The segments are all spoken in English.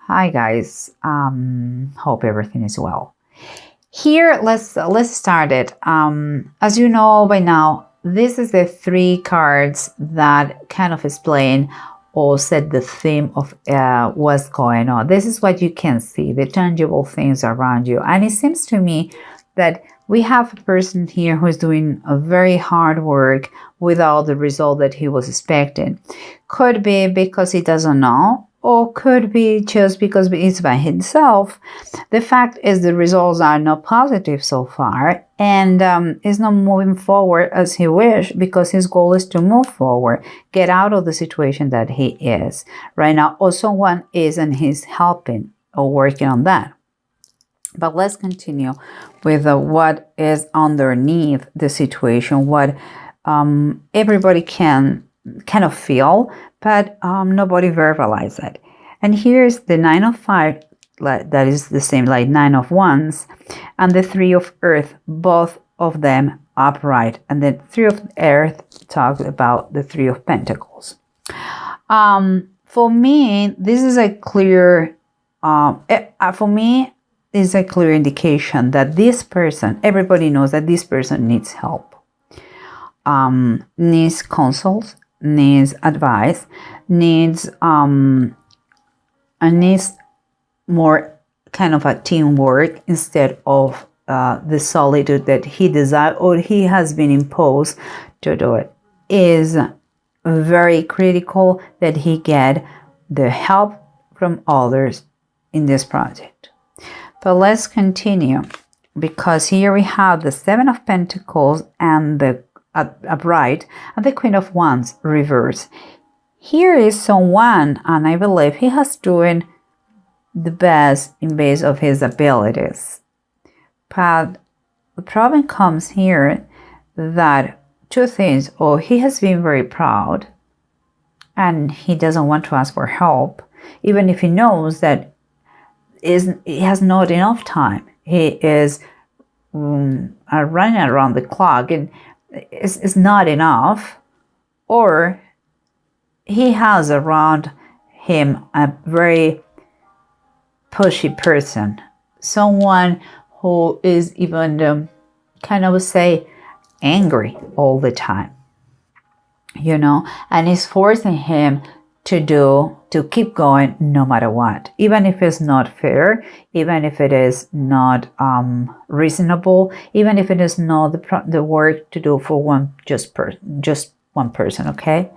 Hi guys, hope everything is well. Here, let's start it. As you know by now, this is the three cards that kind of explain or set the theme of what's going on. This is what you can see, the tangible things around you. And it seems to me that we have a person here who is doing a very hard work without the result that he was expecting. Could be because he doesn't know, or could be just because it's by himself. The fact is the results are not positive so far, and is not moving forward as he wished, because his goal is to move forward, get out of the situation that he is right now, or someone is and he's helping or working on that. But let's continue with what is underneath the situation, what everybody can kind of feel, but nobody verbalize it. And here's the 9 of 5, that is the same like 9 of Wands, and the 3 of Earth, both of them upright. And the 3 of Earth talks about the 3 of Pentacles. For me, this is a clear, is a clear indication that this person, everybody knows that this person needs help, needs counsels, needs advice, needs more kind of a teamwork instead of the solitude that he desires or he has been imposed to do it. Is very critical that he get the help from others in this project. But let's continue, because here we have the 7 of Pentacles and the upright and the Queen of Wands reverse. Here is someone, and I believe he has doing the best in base of his abilities. But the problem comes here that two things, or he has been very proud and he doesn't want to ask for help, even if he knows that he has not enough time. He is running around the clock and it's not enough, or he has around him a very pushy person, someone who is even kind of say angry all the time, and is forcing him to keep going no matter what, even if it's not fair, even if it is not reasonable, even if it is not the work to do for just one person. Okay,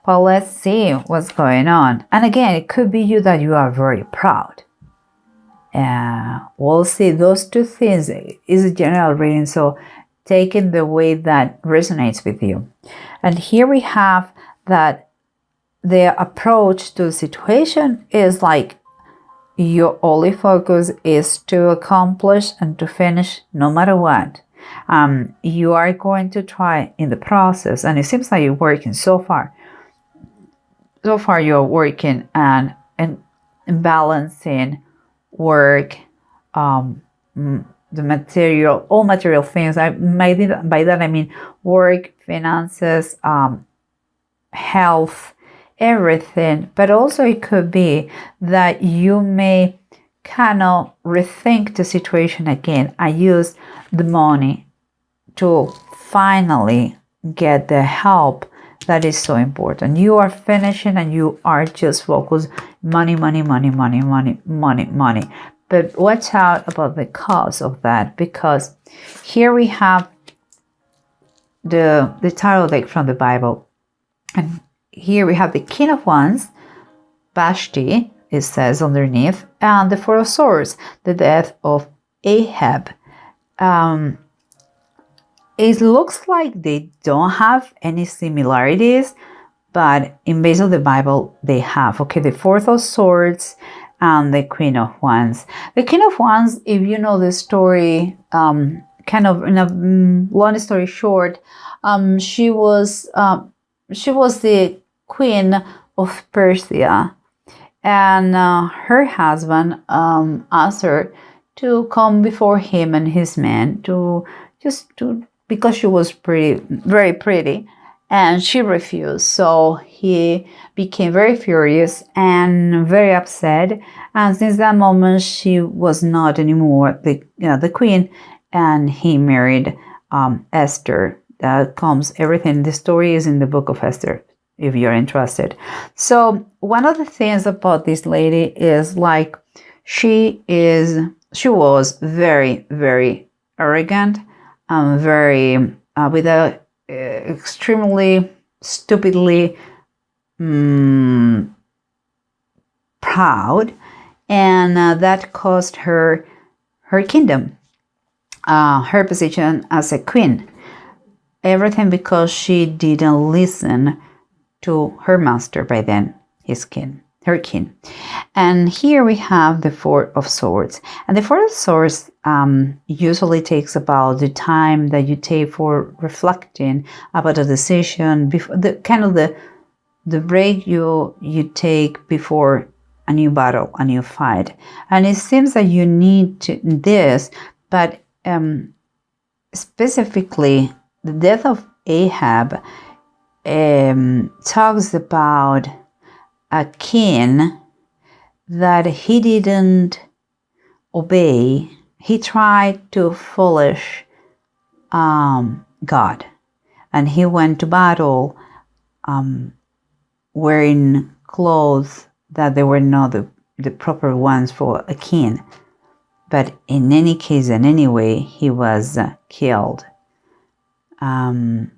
well, let's see what's going on. And again, it could be you, that you are very proud. We'll see. Those two things is a general reading, so take it the way that resonates with you. And here we have that the approach to the situation is like your only focus is to accomplish and to finish no matter what. You are going to try in the process, and it seems like you're working so far. So far you're working and balancing work, the material, all material things. By that I mean work, finances, health, everything. But also it could be that you may kind of rethink the situation again and use the money to finally get the help that is so important. You are finishing and you are just focused money. But watch out about the cause of that, because here we have the tarot deck from the Bible, and here we have the King of Wands, Vashti, it says underneath, and the 4 of Swords, the death of Ahab. It looks like they don't have any similarities, but in base of the Bible, they have. Okay, the 4 of Swords and the Queen of Wands. The Queen of Wands, if you know the story, kind of in a long story short, she was the queen of Persia, and her husband asked her to come before him and his men because she was very pretty, and she refused. So he became very furious and very upset. And since that moment, she was not anymore the queen, and he married Esther. That comes everything. The story is in the book of Esther, if you're interested. So one of the things about this lady is like she was very, very arrogant, very with a extremely stupidly proud, and that cost her her kingdom, her position as a queen. Everything because she didn't listen to her master by then, her king. And here we have the Four of Swords. And the Four of Swords usually takes about the time that you take for reflecting about a decision, before the break you take before a new battle, a new fight. And it seems that you need this, but specifically, the death of Ahab talks about a king that he didn't obey. He tried to foolish God, and he went to battle wearing clothes that they were not the proper ones for a king. But in any case and anyway, he was killed. And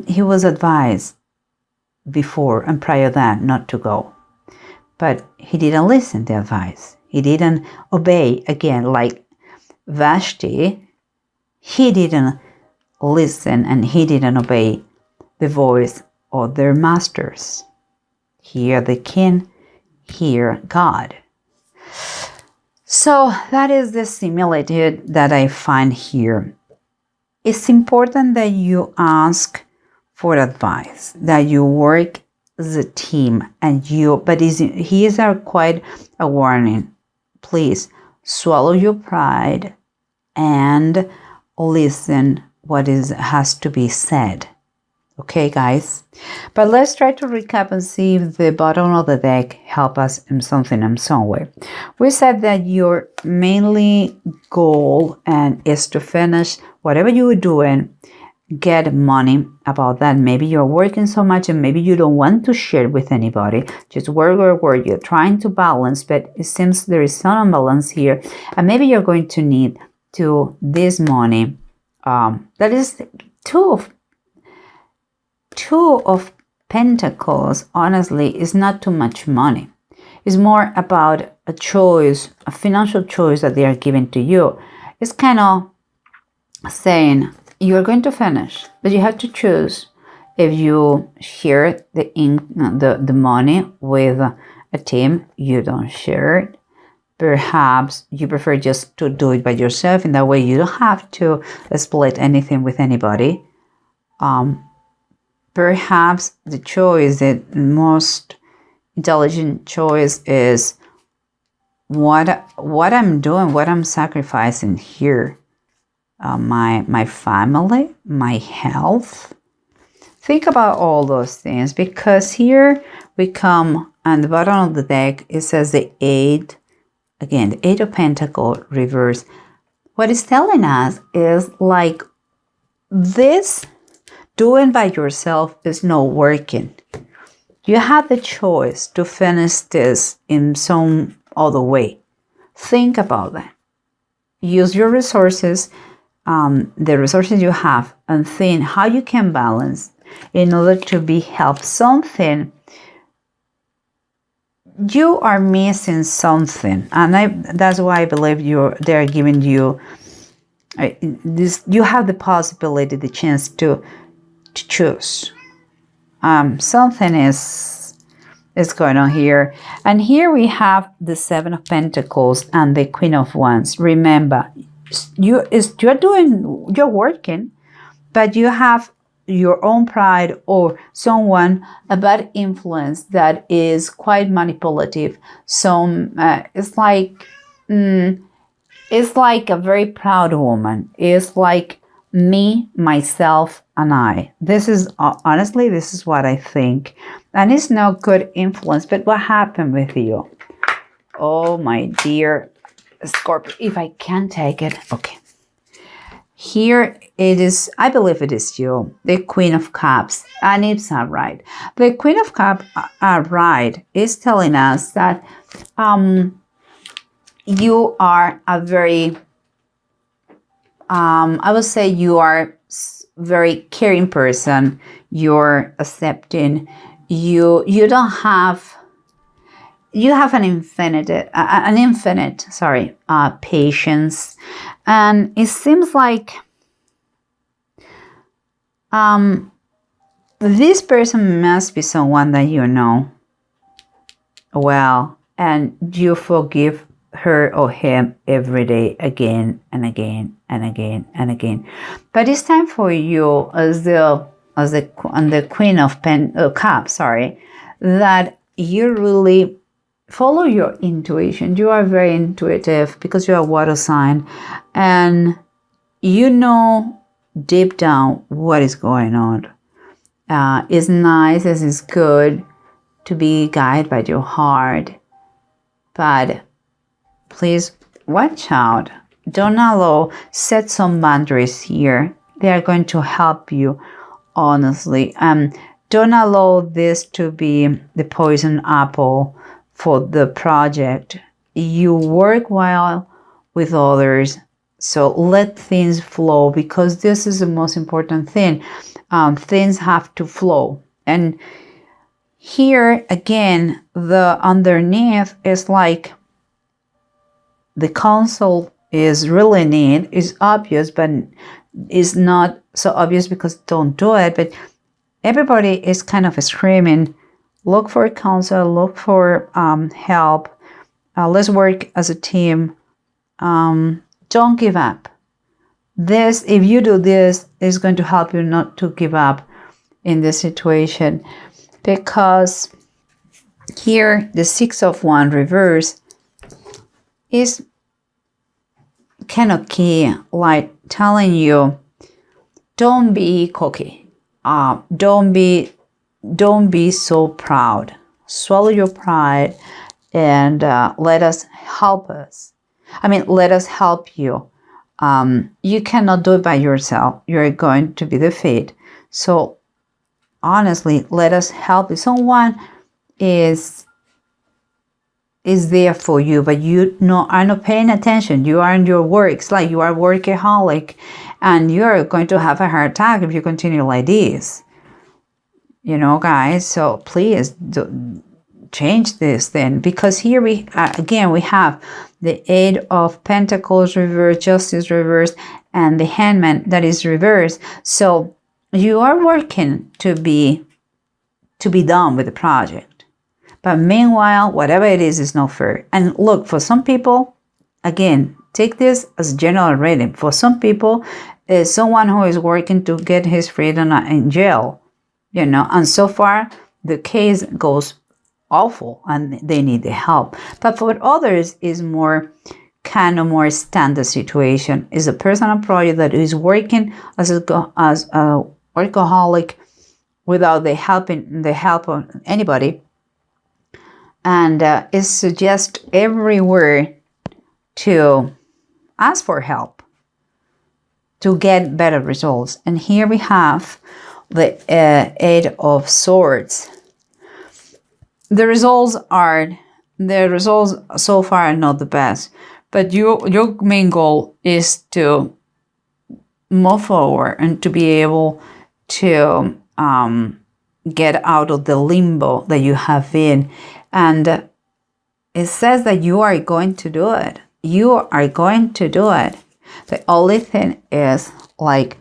he was advised before and prior that not to go. But he didn't listen to advice. He didn't obey. Again, like Vashti, he didn't listen and he didn't obey the voice of their masters. Here the king, here God. So that is the similitude that I find here. It's important that you ask for advice, that you work as a team, but here's quite a warning. Please swallow your pride and listen what has to be said. Okay, guys? But let's try to recap and see if the bottom of the deck help us in something in some way. We said that your mainly goal is to finish whatever you are doing, get money about that. Maybe you're working so much and maybe you don't want to share with anybody. Just work. You're trying to balance, but it seems there is some imbalance here. And maybe you're going to need this money. That is two of Pentacles, honestly, is not too much money. It's more about a choice, a financial choice that they are giving to you. It's kind of saying you're going to finish, but you have to choose if you share the money with a team. You don't share it. Perhaps you prefer just to do it by yourself. In that way, you don't have to split anything with anybody. Perhaps the choice, the most intelligent choice, is what I'm doing, what I'm sacrificing here. My family, my health. Think about all those things, because here we come on the bottom of the deck. It says the Eight. Again, the Eight of Pentacles reverse. What it's telling us is like this. Doing by yourself is not working. You have the choice to finish this in some other way. Think about that. Use your resources, the resources you have, and think how you can balance in order to be helped. Something you are missing something, and that's why I believe they're giving you this. You have the possibility, the chance to choose. Something is going on here. And here we have the Seven of Pentacles and the Queen of Wands. Remember, you're working, but you have your own pride or someone, a bad influence that is quite manipulative. It's like a very proud woman. It's like me, myself, and I. This is honestly, this is what I think. And it's not good influence, but what happened with you? Oh, my dear Scorpio, if I can take it. Okay. Here it is, I believe it is you, the Queen of Cups, and it's all right. The Queen of Cups, right, is telling us that you are a very, I would say you are very caring person. You're accepting. You don't have. You have an infinite, patience, and it seems like this person must be someone that you know well, and you forgive her or him every day, again and again and again and again. But it's time for you, as the Queen of Cups, that you really follow your intuition. You are very intuitive because you are a water sign, and you know deep down what is going on. It's nice, it's good to be guided by your heart, but please watch out. Don't allow, set some boundaries here. They are going to help you, honestly. Don't allow this to be the poison apple for the project. You work well with others, so let things flow, because this is the most important thing. Things have to flow. And here again, the underneath is like the counsel is really neat, is obvious, but is not so obvious because don't do it. But everybody is kind of screaming, look for counsel, look for help. Let's work as a team. Don't give up. This, if you do this, is going to help you not to give up in this situation, because here the Six of Wands reverse is kind of key, like telling you, don't be cocky. Don't be so proud. Swallow your pride and let us help you. You cannot do it by yourself. You're going to be defeated. So honestly, let us help you. Someone is there for you, but you are not paying attention. You are in your work. It's like you are workaholic, and you're going to have a heart attack if you continue like this. Guys, so please change this then, because here we have the Eight of Pentacles reversed, Justice reversed, and the Hangman that is reversed. So you are working to be done with the project, but meanwhile, whatever it is not fair. And look, for some people, again, take this as general reading. For some people, is someone who is working to get his freedom in jail, and so far the case goes awful and they need the help. But for others, is more standard situation. Is a personal project that is working as a workaholic without the help of anybody, and it suggests everywhere to ask for help to get better results. And here we have the Eight of Swords. The results so far are not the best, but your main goal is to move forward and to be able to get out of the limbo that you have been. And it says that you are going to do it. You are going to do it. The only thing is, like,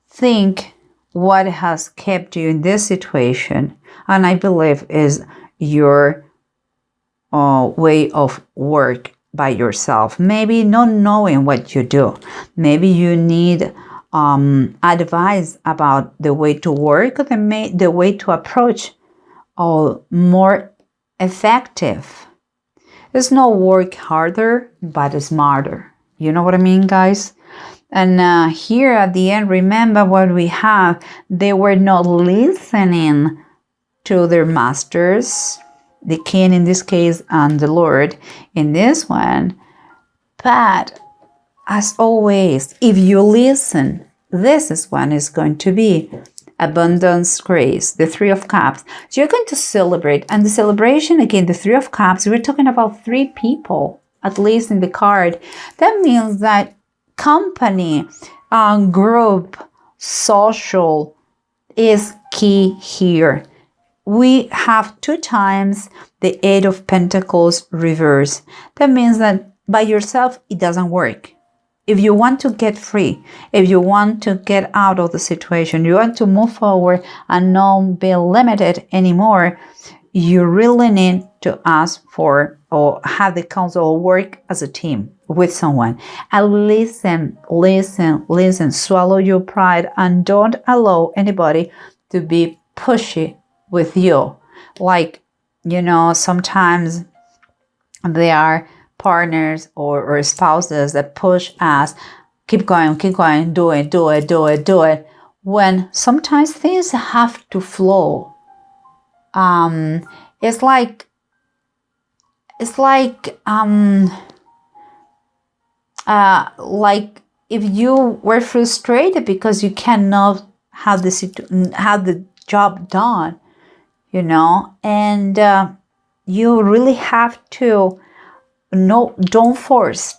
think what has kept you in this situation. And I believe is your way of work by yourself. Maybe not knowing what you do. Maybe you need advice about the way to work, the way to approach more effective. It's not work harder, but smarter. You know what I mean, guys? And here at the end, remember what we have. They were not listening to their masters, the king in this case, and the Lord in this one. But as always, if you listen, this is when it's going to be abundance, grace, the Three of Cups. So you're going to celebrate. And the celebration, again, the Three of Cups, we're talking about 3 people, at least in the card. That means that company, group, social is key here. We have 2 times the 8 of Pentacles reverse. That means that by yourself, it doesn't work. If you want to get free, if you want to get out of the situation, you want to move forward and not be limited anymore, you really need to ask for or have the counsel or work as a team with someone. And listen, swallow your pride and don't allow anybody to be pushy with you. Like, sometimes there are partners or spouses that push us, keep going, do it. When sometimes things have to flow. It's like if you were frustrated because you cannot have the job done, and you really have to don't force.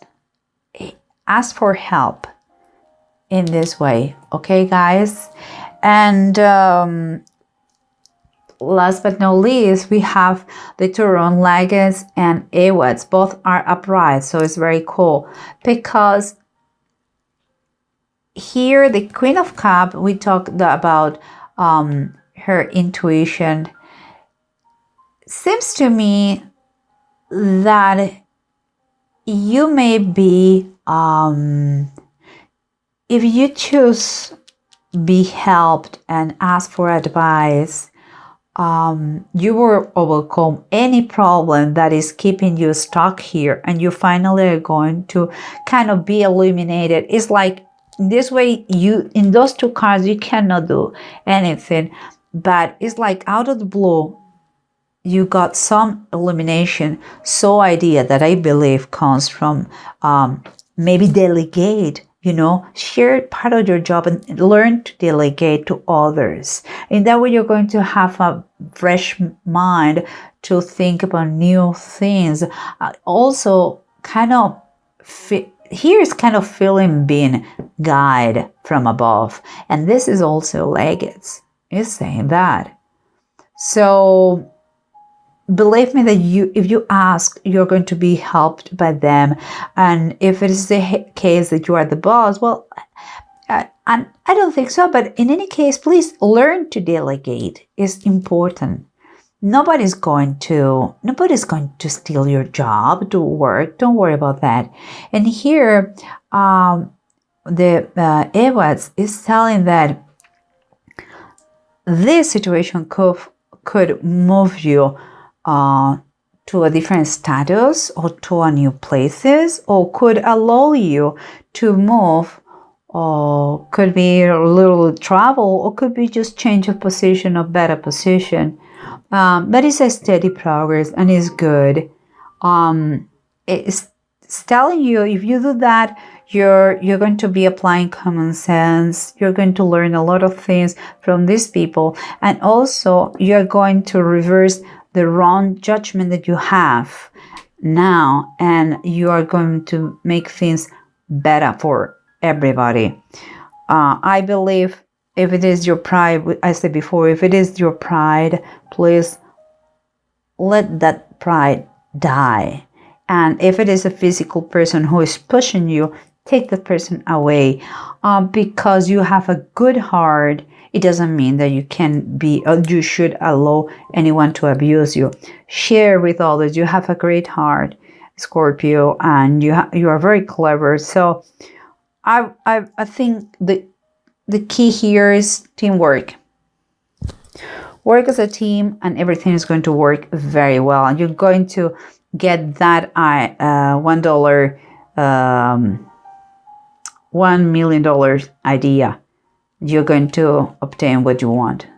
Ask for help in this way, okay, guys? And last but not least, we have the Turon, Leggets, and Awads. Both are upright, so it's very cool. Because here, the Queen of Cups, we talked about her intuition. Seems to me that you may be, if you choose be helped and ask for advice, you will overcome any problem that is keeping you stuck here, and you finally are going to kind of be illuminated. It's like this way, in those 2 cards, you cannot do anything, but it's like out of the blue, you got some illumination. So idea that I believe comes from maybe delegate, share part of your job and learn to delegate to others. In that way, you're going to have a fresh mind to think about new things. Also, here is kind of feeling being guided from above. And this is also Leggets. It's saying that. So believe me that if you ask, you're going to be helped by them. And if it is the case that you are the boss, well, and I don't think so. But in any case, please learn to delegate. It's important. Nobody's going to steal your job to work. Don't worry about that. And here, the Ewads is telling that this situation could move you to a different status or to a new places, or could allow you to move, or could be a little travel, or could be just change of position or better position. But it's a steady progress and it's good. It's telling you if you do that, you're going to be applying common sense. You're going to learn a lot of things from these people, and also you're going to reverse the wrong judgment that you have now, and you are going to make things better for everybody. I believe if it is your pride, I said before, if it is your pride, please let that pride die. And if it is a physical person who is pushing you, take the person away, because you have a good heart. It doesn't mean that you can be, or you should allow anyone to abuse you. Share with others. You have a great heart, Scorpio, and you are very clever. So I think the key here is teamwork. Work as a team, and everything is going to work very well. And you're going to get that $1 $1 million idea, you're going to obtain what you want.